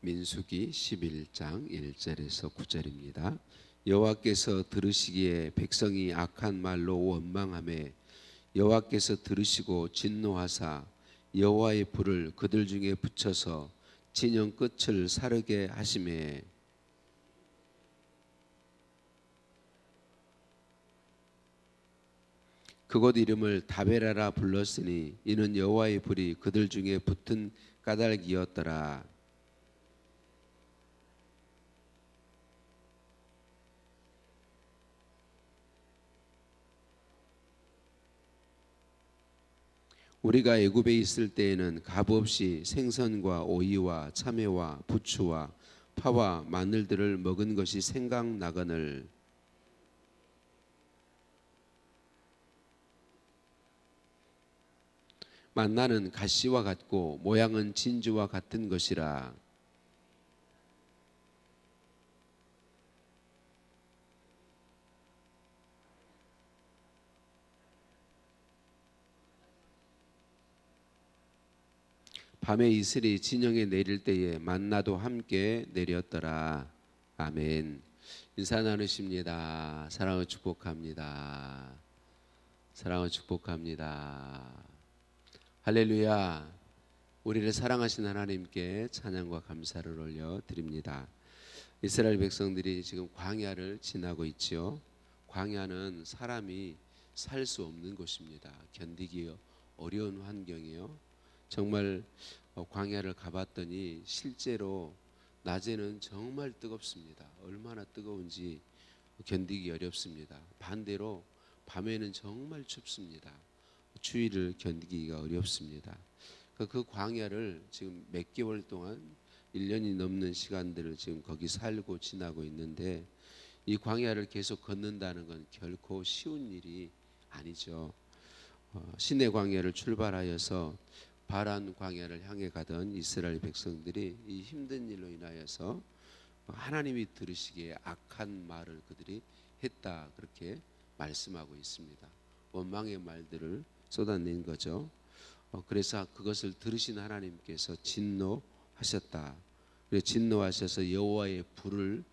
민수기 11장 1절에서 9절입니다. 여호와께서 들으시기에 백성이 악한 말로 원망하매 여호와께서 들으시고 진노하사 여호와의 불을 그들 중에 붙여서 진영 끝을 사르게 하시매 그곳 이름을 다베라라 불렀으니 이는 여호와의 불이 그들 중에 붙은 까닭이었더라. 우리가 애굽에 있을 때에는 값없이 생선과 오이와 참외와 부추와 파와 마늘들을 먹은 것이 생각나거늘 만나는 가시와 같고 모양은 진주와 같은 것이라. 밤에 이슬이 진영에 내릴 때에 만나도 함께 내렸더라. 아멘. 인사 나누십니다. 사랑을 축복합니다. 사랑을 축복합니다. 할렐루야. 우리를 사랑하신 하나님께 찬양과 감사를 올려드립니다. 이스라엘 백성들이 지금 광야를 지나고 있지요. 광야는 사람이 살 수 없는 곳입니다. 견디기 어려운 환경이요. 정말 광야를 가봤더니 실제로 낮에는 정말 뜨겁습니다. 얼마나 뜨거운지 견디기 어렵습니다. 반대로 밤에는 정말 춥습니다. 추위를 견디기가 어렵습니다. 그 광야를 지금 몇 개월 동안 1년이 넘는 시간들을 지금 거기 살고 지나고 있는데 이 광야를 계속 걷는다는 건 결코 쉬운 일이 아니죠. 시내 광야를 출발하여서 바란 광야를 향해 가던 이스라엘 백성들이 이 힘든 일로 인하여서 하나님이 들으시기에 악한 말을 그들이 했다, 그렇게 말씀하고 있습니다. 원망의 말들을 쏟아낸 거죠. 그래서 그것을 들으신 하나님께서 진노하셨다. 그래서 진노하셔서 여호와의 불을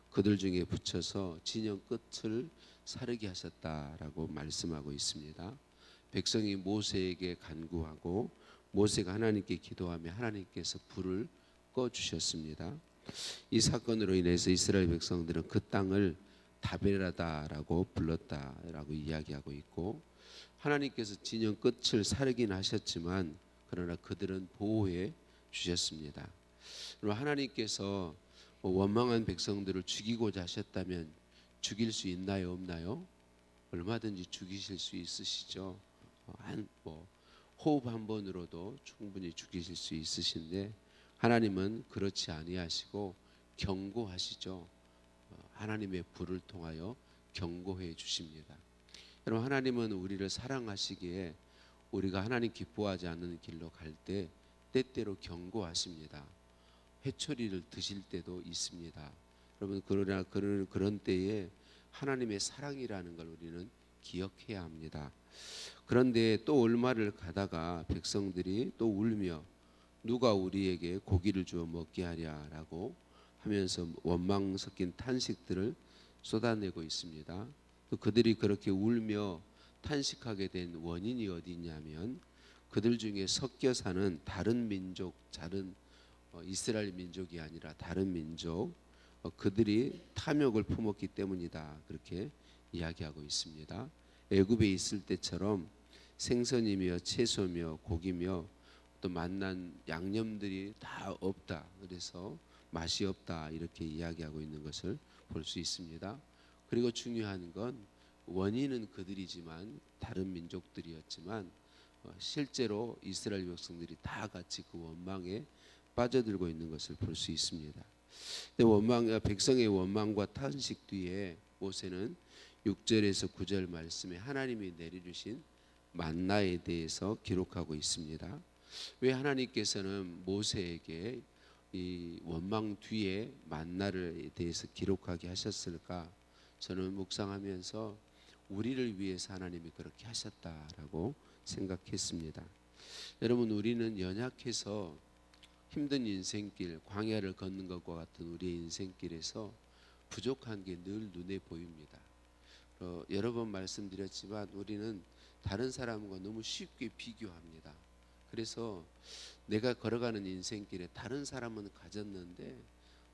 그들 중에 붙여서 진영 끝을 사르게 하셨다라고 말씀하고 있습니다. 백성이 모세에게 간구하고 모세가 하나님께 기도하며 하나님께서 불을 꺼주셨습니다. 이 사건으로 인해서 이스라엘 백성들은 그 땅을 다베라다라고 불렀다라고 이야기하고 있고, 하나님께서 진영 끝을 사르긴 하셨지만 그러나 그들은 보호해 주셨습니다. 그럼 하나님께서 원망한 백성들을 죽이고자 하셨다면 죽일 수 있나요, 없나요? 얼마든지 죽이실 수 있으시죠. 호흡 한 번으로도 충분히 죽이실 수 있으신데 하나님은 그렇지 아니하시고 경고하시죠. 하나님의 불을 통하여 경고해 주십니다. 여러분, 하나님은 우리를 사랑하시기에 우리가 하나님 기뻐하지 않는 길로 갈 때 때때로 경고하십니다. 회초리를 드실 때도 있습니다. 여러분, 그러나 그런 때에 하나님의 사랑이라는 걸 우리는 기억해야 합니다. 그런데 또 얼마를 가다가 백성들이 또 울며 누가 우리에게 고기를 주어 먹게 하랴라고 하면서 원망 섞인 탄식들을 쏟아내고 있습니다. 또 그들이 그렇게 울며 탄식하게 된 원인이 어디 있냐면 그들 중에 섞여 사는 다른 민족, 다른 이스라엘 민족이 아니라 다른 민족, 그들이 탐욕을 품었기 때문이다, 그렇게 이야기하고 있습니다. 애굽에 있을 때처럼 생선이며 채소며 고기며 또 만난 양념들이 다 없다, 그래서 맛이 없다, 이렇게 이야기하고 있는 것을 볼 수 있습니다. 그리고 중요한 건 원인은 그들이지만 다른 민족들이었지만 실제로 이스라엘 백성들이 다 같이 그 원망에 빠져들고 있는 것을 볼 수 있습니다. 백성의 원망과 탄식 뒤에 모세는 6절에서 9절 말씀에 하나님이 내려주신 만나에 대해서 기록하고 있습니다. 왜 하나님께서는 모세에게 이 원망 뒤에 만나에 대해서 기록하게 하셨을까? 저는 묵상하면서 우리를 위해서 하나님이 그렇게 하셨다라고 생각했습니다. 여러분, 우리는 연약해서 힘든 인생길, 광야를 걷는 것과 같은 우리의 인생길에서 부족한 게 늘 눈에 보입니다. 여러 번 말씀드렸지만 우리는 다른 사람과 너무 쉽게 비교합니다. 그래서 내가 걸어가는 인생길에 다른 사람은 가졌는데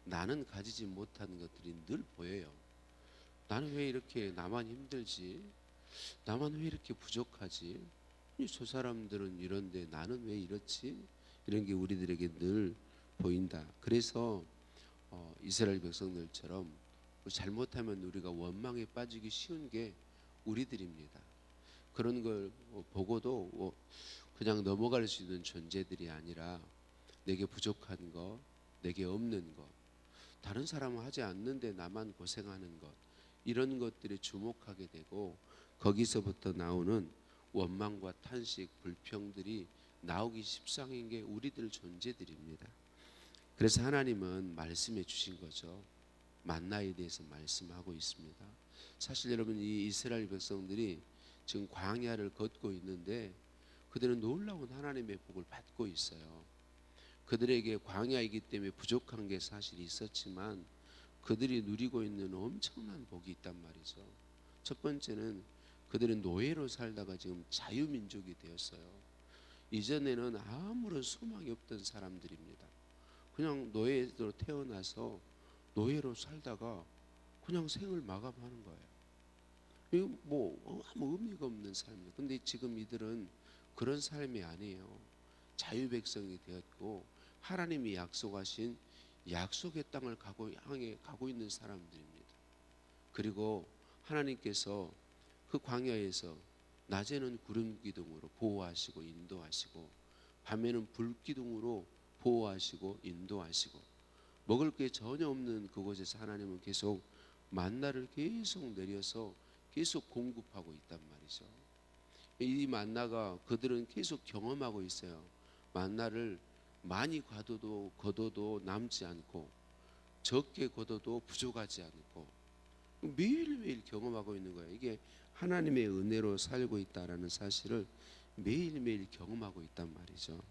나는 가지지 못한 것들이 늘 보여요. 나는 왜 이렇게 나만 힘들지? 나만 왜 이렇게 부족하지? 저 사람들은 이런데 나는 왜 이렇지? 이런 게 우리들에게 늘 보인다. 그래서 이스라엘 백성들처럼 잘못하면 우리가 원망에 빠지기 쉬운 게 우리들입니다. 그런 걸 보고도 그냥 넘어갈 수 있는 존재들이 아니라 내게 부족한 것, 내게 없는 것, 다른 사람은 하지 않는데 나만 고생하는 것, 이런 것들에 주목하게 되고 거기서부터 나오는 원망과 탄식, 불평들이 나오기 십상인 게 우리들 존재들입니다. 그래서 하나님은 말씀해 주신 거죠. 만나에 대해서 말씀하고 있습니다. 사실 여러분, 이 이스라엘 백성들이 지금 광야를 걷고 있는데 그들은 놀라운 하나님의 복을 받고 있어요. 그들에게 광야이기 때문에 부족한 게 사실 있었지만 그들이 누리고 있는 엄청난 복이 있단 말이죠. 첫 번째는 그들은 노예로 살다가 지금 자유민족이 되었어요. 이전에는 아무런 소망이 없던 사람들입니다. 그냥 노예로 태어나서 노예로 살다가 그냥 생을 마감하는 거예요. 이거 뭐 아무 의미가 없는 삶이에요. 근데 지금 이들은 그런 삶이 아니에요. 자유 백성이 되었고 하나님이 약속하신 약속의 땅을 향해 가고 있는 사람들입니다. 그리고 하나님께서 그 광야에서 낮에는 구름 기둥으로 보호하시고 인도하시고 밤에는 불 기둥으로 보호하시고 인도하시고 먹을 게 전혀 없는 그곳에서 하나님은 계속 만나를 계속 내려서 계속 공급하고 있단 말이죠. 이 만나가 그들은 계속 경험하고 있어요. 만나를 많이 거둬도 남지 않고 적게 거둬도 부족하지 않고 매일매일 경험하고 있는 거예요. 이게 하나님의 은혜로 살고 있다라는 사실을 매일매일 경험하고 있단 말이죠.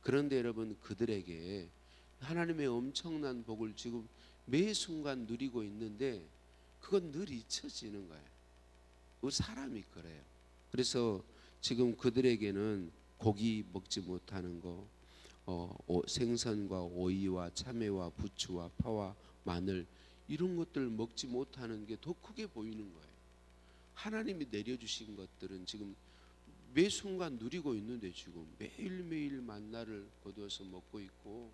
그런데 여러분, 그들에게 하나님의 엄청난 복을 지금 매 순간 누리고 있는데 그건 늘 잊혀지는 거예요. 우리 사람이 그래요. 그래서 지금 그들에게는 고기 먹지 못하는 거, 생선과 오이와 참외와 부추와 파와 마늘 이런 것들 먹지 못하는 게 더 크게 보이는 거예요. 하나님이 내려주신 것들은 지금 매 순간 누리고 있는데 지금 매일매일 만나를 거두어서 먹고 있고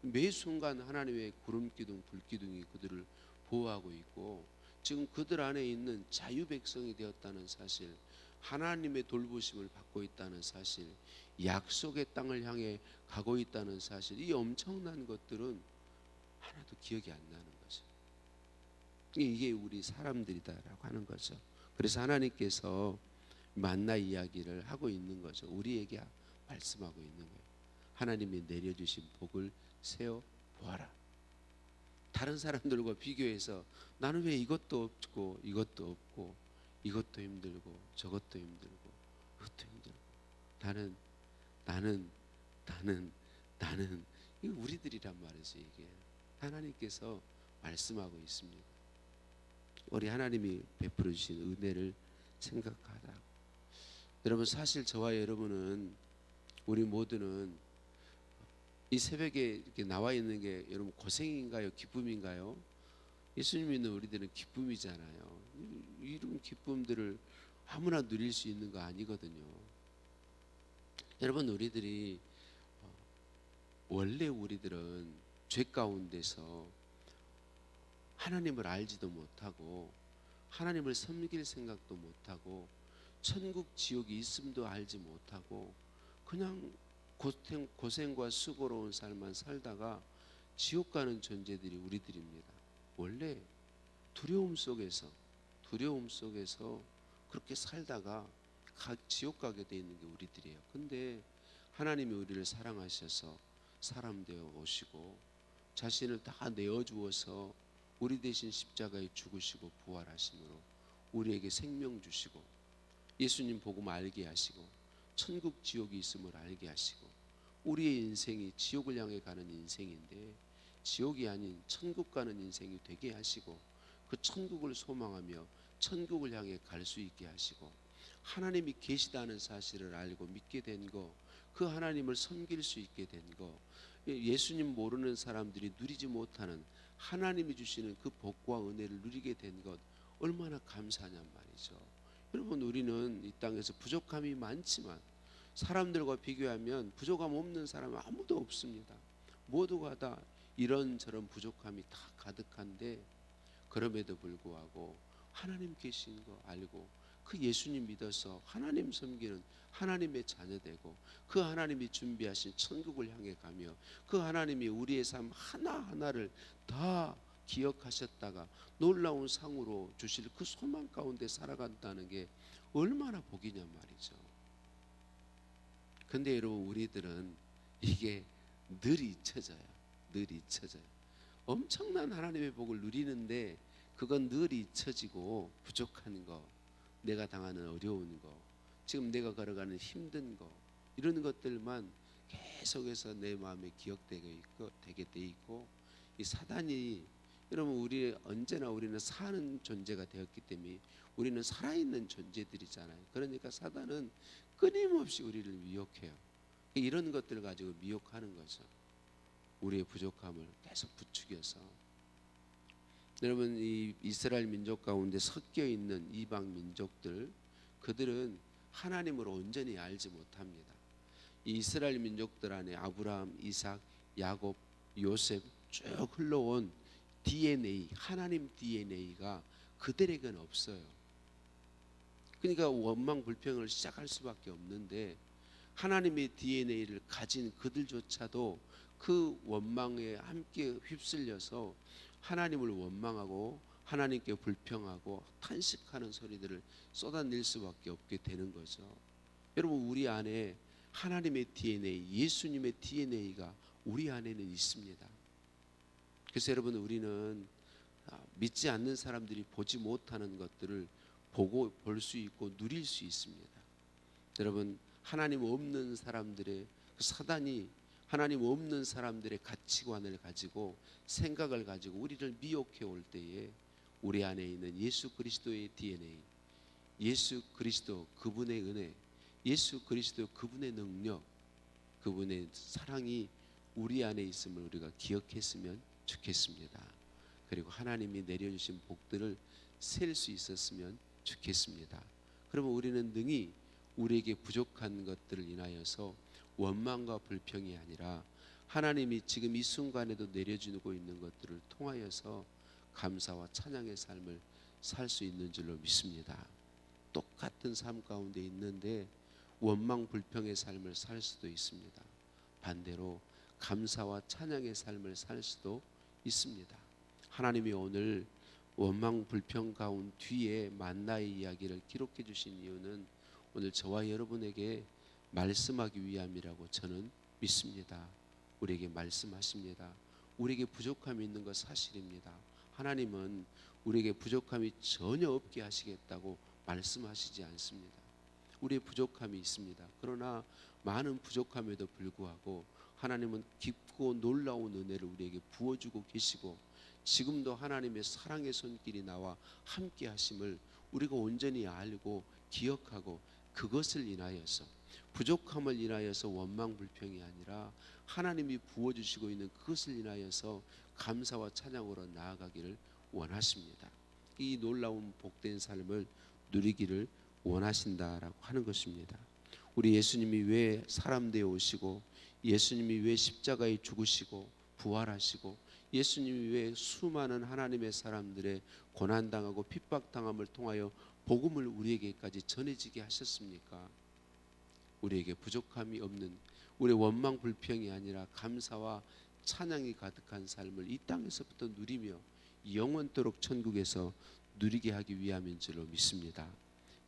매 순간 하나님의 구름기둥 불기둥이 그들을 보호하고 있고 지금 그들 안에 있는 자유 백성이 되었다는 사실, 하나님의 돌보심을 받고 있다는 사실, 약속의 땅을 향해 가고 있다는 사실, 이 엄청난 것들은 하나도 기억이 안 나는 거죠. 이게 우리 사람들이다라고 하는 거죠. 그래서 하나님께서 만나 이야기를 하고 있는 거죠. 우리에게 말씀하고 있는 거예요. 하나님이 내려주신 복을 세어 보아라. 다른 사람들과 비교해서 나는 왜 이것도 없고 이것도 없고 이것도 힘들고 저것도 힘들고 그것도 힘들고 나는 이거 우리들이란 말이죠. 이게 하나님께서 말씀하고 있습니다. 우리 하나님이 베풀어 주신 은혜를 생각하라고. 여러분, 사실 저와 여러분은 우리 모두는 이 새벽에 이렇게 나와 있는 게 여러분 고생인가요? 기쁨인가요? 예수님 믿는 우리들은 기쁨이잖아요. 이런 기쁨들을 아무나 누릴 수 있는 거 아니거든요. 여러분, 우리들이 원래 우리들은 죄 가운데서 하나님을 알지도 못하고 하나님을 섬길 생각도 못하고 천국 지옥이 있음도 알지 못하고 그냥 고생과 수고로운 삶만 살다가 지옥 가는 존재들이 우리들입니다. 원래 두려움 속에서 그렇게 살다가 지옥 가게 돼 있는 게 우리들이에요. 근데 하나님이 우리를 사랑하셔서 사람 되어 오시고 자신을 다 내어주어서 우리 대신 십자가에 죽으시고 부활하심으로 우리에게 생명 주시고 예수님 복음 알게 하시고 천국 지옥이 있음을 알게 하시고 우리의 인생이 지옥을 향해 가는 인생인데 지옥이 아닌 천국 가는 인생이 되게 하시고 그 천국을 소망하며 천국을 향해 갈 수 있게 하시고 하나님이 계시다는 사실을 알고 믿게 된 거, 그 하나님을 섬길 수 있게 된 거, 예수님 모르는 사람들이 누리지 못하는 하나님이 주시는 그 복과 은혜를 누리게 된 것, 얼마나 감사하냔 말이죠. 여러분, 우리는 이 땅에서 부족함이 많지만 사람들과 비교하면 부족함 없는 사람은 아무도 없습니다. 모두가 다 이런저런 부족함이 다 가득한데 그럼에도 불구하고 하나님 계신 거 알고 그 예수님 믿어서 하나님 섬기는 하나님의 자녀 되고 그 하나님이 준비하신 천국을 향해 가며 그 하나님이 우리의 삶 하나하나를 다 기억하셨다가 놀라운 상으로 주실 그 소망 가운데 살아간다는 게 얼마나 복이냔 말이죠. 근데 여러분, 우리들은 이게 늘 잊혀져요. 늘 잊혀져요. 엄청난 하나님의 복을 누리는데 그건 늘 잊혀지고 부족한 거, 내가 당하는 어려운 거, 지금 내가 걸어가는 힘든 거, 이런 것들만 계속해서 내 마음에 되게 돼 있고, 이 사단이, 여러분, 언제나 우리는 사는 존재가 되었기 때문에 우리는 살아있는 존재들이잖아요. 그러니까 사단은 끊임없이 우리를 미혹해요. 이런 것들을 가지고 미혹하는 거죠. 우리의 부족함을 계속 부추겨서. 여러분, 이 이스라엘 민족 가운데 섞여 있는 이방 민족들, 그들은 하나님을 온전히 알지 못합니다. 이 이스라엘 민족들 안에 아브라함, 이삭, 야곱, 요셉 쭉 흘러온 DNA, 하나님 DNA가 그들에게는 없어요. 그러니까 원망 불평을 시작할 수밖에 없는데 하나님의 DNA를 가진 그들조차도 그 원망에 함께 휩쓸려서 하나님을 원망하고 하나님께 불평하고 탄식하는 소리들을 쏟아낼 수밖에 없게 되는 거죠. 여러분, 우리 안에 하나님의 DNA, 예수님의 DNA가 우리 안에는 있습니다. 그래서 여러분, 우리는 믿지 않는 사람들이 보지 못하는 것들을 보고 볼 수 있고 누릴 수 있습니다. 여러분, 하나님 없는 사람들의 사단이 하나님 없는 사람들의 가치관을 가지고 생각을 가지고 우리를 미혹해 올 때에 우리 안에 있는 예수 그리스도의 DNA, 예수 그리스도 그분의 은혜, 예수 그리스도 그분의 능력, 그분의 사랑이 우리 안에 있음을 우리가 기억했으면 좋겠습니다. 그리고 하나님이 내려주신 복들을 셀 수 있었으면 좋겠습니다. 그러면 우리는 능히 우리에게 부족한 것들을 인하여서 원망과 불평이 아니라 하나님이 지금 이 순간에도 내려주고 있는 것들을 통하여서 감사와 찬양의 삶을 살 수 있는 줄로 믿습니다. 똑같은 삶 가운데 있는데 원망 불평의 삶을 살 수도 있습니다. 반대로 감사와 찬양의 삶을 살 수도 있습니다. 하나님이 오늘 원망 불평 가운 뒤에 만나의 이야기를 기록해 주신 이유는 오늘 저와 여러분에게 말씀하기 위함이라고 저는 믿습니다. 우리에게 말씀하십니다. 우리에게 부족함이 있는 것 사실입니다. 하나님은 우리에게 부족함이 전혀 없게 하시겠다고 말씀하시지 않습니다. 우리의 부족함이 있습니다. 그러나 많은 부족함에도 불구하고 하나님은 깊고 놀라운 은혜를 우리에게 부어주고 계시고 지금도 하나님의 사랑의 손길이 나와 함께 하심을 우리가 온전히 알고 기억하고 그것을 인하여서 부족함을 인하여서 원망 불평이 아니라 하나님이 부어주시고 있는 그것을 인하여서 감사와 찬양으로 나아가기를 원하십니다. 이 놀라운 복된 삶을 누리기를 원하신다라고 하는 것입니다. 우리 예수님이 왜 사람 되어 오시고 예수님이 왜 십자가에 죽으시고 부활하시고 예수님이 왜 수많은 하나님의 사람들의 고난당하고 핍박당함을 통하여 복음을 우리에게까지 전해지게 하셨습니까? 우리에게 부족함이 없는, 우리의 원망 불평이 아니라 감사와 찬양이 가득한 삶을 이 땅에서부터 누리며 영원토록 천국에서 누리게 하기 위함인 줄로 믿습니다.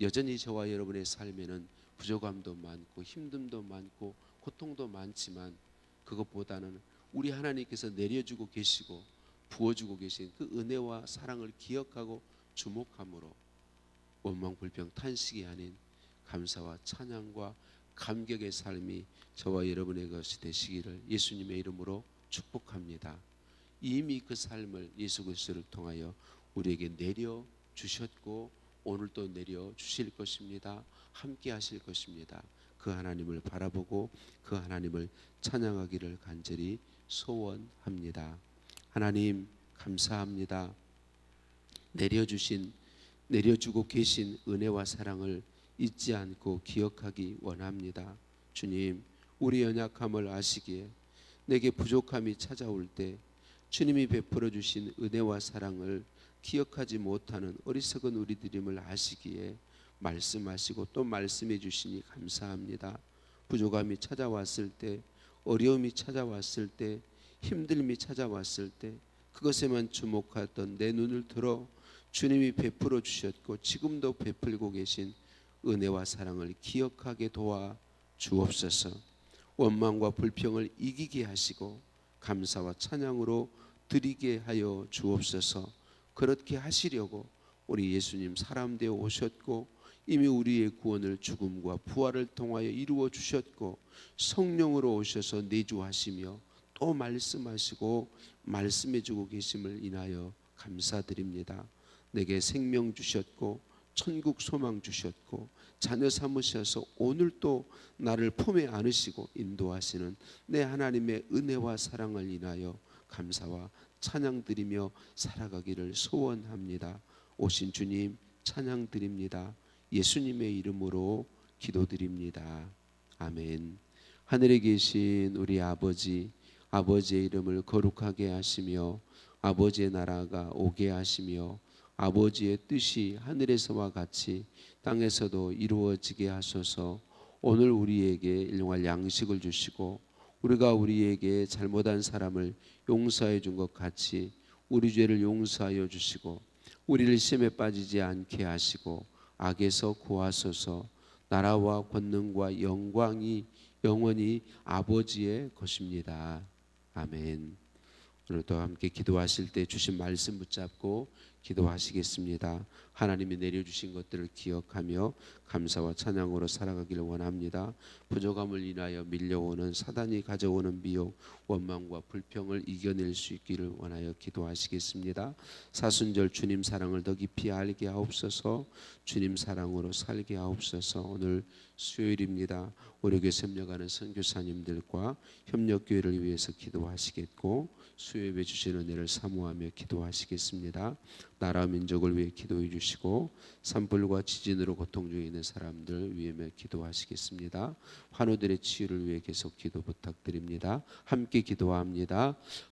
여전히 저와 여러분의 삶에는 부족함도 많고 힘듦도 많고 고통도 많지만 그것보다는 우리 하나님께서 내려주고 계시고 부어주고 계신 그 은혜와 사랑을 기억하고 주목함으로 원망 불평 탄식이 아닌 감사와 찬양과 감격의 삶이 저와 여러분의 것이 되시기를 예수님의 이름으로 축복합니다. 이미 그 삶을 예수 그리스도를 통하여 우리에게 내려 주셨고 오늘 또 내려 주실 것입니다. 함께 하실 것입니다. 그 하나님을 바라보고 그 하나님을 찬양하기를 간절히 소원합니다. 하나님 감사합니다. 내려주고 계신 은혜와 사랑을 잊지 않고 기억하기 원합니다. 주님, 우리 연약함을 아시기에 내게 부족함이 찾아올 때 주님이 베풀어 주신 은혜와 사랑을 기억하지 못하는 어리석은 우리들임을 아시기에 말씀하시고 또 말씀해 주시니 감사합니다. 부족함이 찾아왔을 때, 어려움이 찾아왔을 때, 힘듦이 찾아왔을 때 그것에만 주목하던 내 눈을 들어 주님이 베풀어 주셨고 지금도 베풀고 계신 은혜와 사랑을 기억하게 도와 주옵소서. 원망과 불평을 이기게 하시고 감사와 찬양으로 드리게 하여 주옵소서. 그렇게 하시려고 우리 예수님 사람 되어 오셨고 이미 우리의 구원을 죽음과 부활을 통하여 이루어 주셨고 성령으로 오셔서 내주하시며 또 말씀하시고 말씀해 주고 계심을 인하여 감사드립니다. 내게 생명 주셨고 천국 소망 주셨고 자녀 삼으셔서 오늘 또 나를 품에 안으시고 인도하시는 내 하나님의 은혜와 사랑을 인하여 감사와 찬양드리며 살아가기를 소원합니다. 오신 주님 찬양드립니다. 예수님의 이름으로 기도드립니다. 아멘. 하늘에 계신 우리 아버지, 아버지의 이름을 거룩하게 하시며 아버지의 나라가 오게 하시며 아버지의 뜻이 하늘에서와 같이 땅에서도 이루어지게 하소서. 오늘 우리에게 일용할 양식을 주시고 우리가 우리에게 잘못한 사람을 용서해 준 것 같이 우리 죄를 용서하여 주시고 우리를 시험에 빠지지 않게 하시고 악에서 구하소서. 나라와 권능과 영광이 영원히 아버지의 것입니다. 아멘. 오늘도 함께 기도하실 때 주신 말씀 붙잡고 기도하시겠습니다. 하나님이 내려주신 것들을 기억하며 감사와 찬양으로 살아가기를 원합니다. 부족함을 인하여 밀려오는 사단이 가져오는 미혹, 원망과 불평을 이겨낼 수 있기를 원하여 기도하시겠습니다. 사순절 주님 사랑을 더 깊이 알게 하옵소서. 주님 사랑으로 살게 하옵소서. 오늘 수요일입니다. 우리 교회 협력하는 선교사님들과 협력교회를 위해서 기도하시겠고 수요예배 주신 은혜를 사모하며 기도하시겠습니다. 나라 민족을 위해 기도해 주시고 산불과 지진으로 고통 중에 있는 사람들 위해 기도하시겠습니다. 환우들의 치유를 위해 계속 기도 부탁드립니다. 함께 기도합니다.